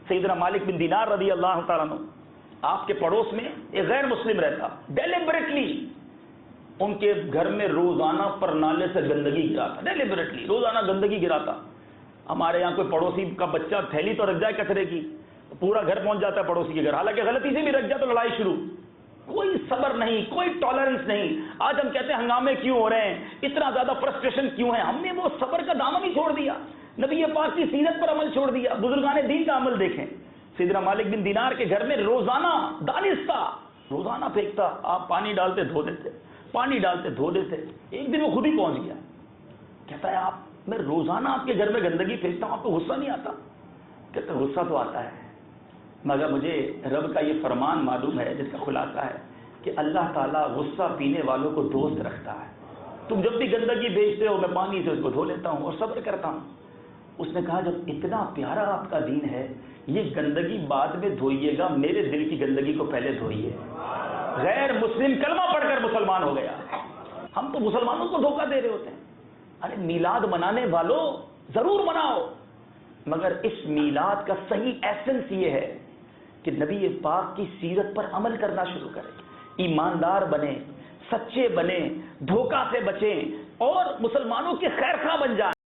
سیدنا مالک بن دینار رضی اللہ تعالیٰ عنہ، آپ کے پڑوس میں ایک غیر مسلم رہتا، ڈیلیبریٹلی ان کے گھر میں روزانہ پر نالے سے گندگی گراتا، ڈیلیبریٹلی روزانہ گندگی گراتا۔ ہمارے یہاں کوئی پڑوسی کا بچہ تھیلی تو رکھ جائے کچرے کی، پورا گھر پہنچ جاتا ہے پڑوسی کے گھر، حالانکہ غلطی سے بھی رکھ جائے تو لڑائی شروع۔ کوئی صبر نہیں، کوئی ٹالرنس نہیں۔ آج ہم کہتے ہیں ہنگامے کیوں ہو رہے ہیں، اتنا زیادہ فرسٹریشن کیوں ہے؟ ہم نے وہ صبر کا دامن ہی چھوڑ دیا، نبی پاک کی سیرت پر عمل چھوڑ دیا، بزرگان دین کا عمل دیکھیں۔ سیدنا مالک بن دینار کے گھر میں روزانہ دانستہ، روزانہ پھینکتا، آپ پانی ڈالتے دھو دیتے، پانی ڈالتے دھو دیتے۔ ایک دن وہ خود ہی پہنچ گیا، کہتا ہے آپ، میں روزانہ آپ کے گھر میں گندگی پھینکتا ہوں، آپ کو غصہ نہیں آتا؟ کہتا ہے غصہ تو آتا ہے، مگر مجھے رب کا یہ فرمان معلوم ہے جس کا خلاصہ ہے کہ اللہ تعالیٰ غصہ پینے والوں کو دوست رکھتا ہے۔ تم جب بھی گندگی بھیجتے ہو میں پانی سے اس کو دھو لیتا ہوں اور صبر کرتا ہوں۔ اس نے کہا جب اتنا پیارا آپ کا دین ہے، یہ گندگی بعد میں دھوئیے گا، میرے دل کی گندگی کو پہلے دھوئیے۔ غیر مسلم کلمہ پڑھ کر مسلمان ہو گیا۔ ہم تو مسلمانوں کو دھوکہ دے رہے ہوتے ہیں۔ ارے میلاد منانے والوں ضرور مناؤ، مگر اس میلاد کا صحیح ایسنس یہ ہے کہ نبی پاک کی سیرت پر عمل کرنا شروع کریں، ایماندار بنیں، سچے بنیں، دھوکہ سے بچیں اور مسلمانوں کے خیر خواہ بن جائیں۔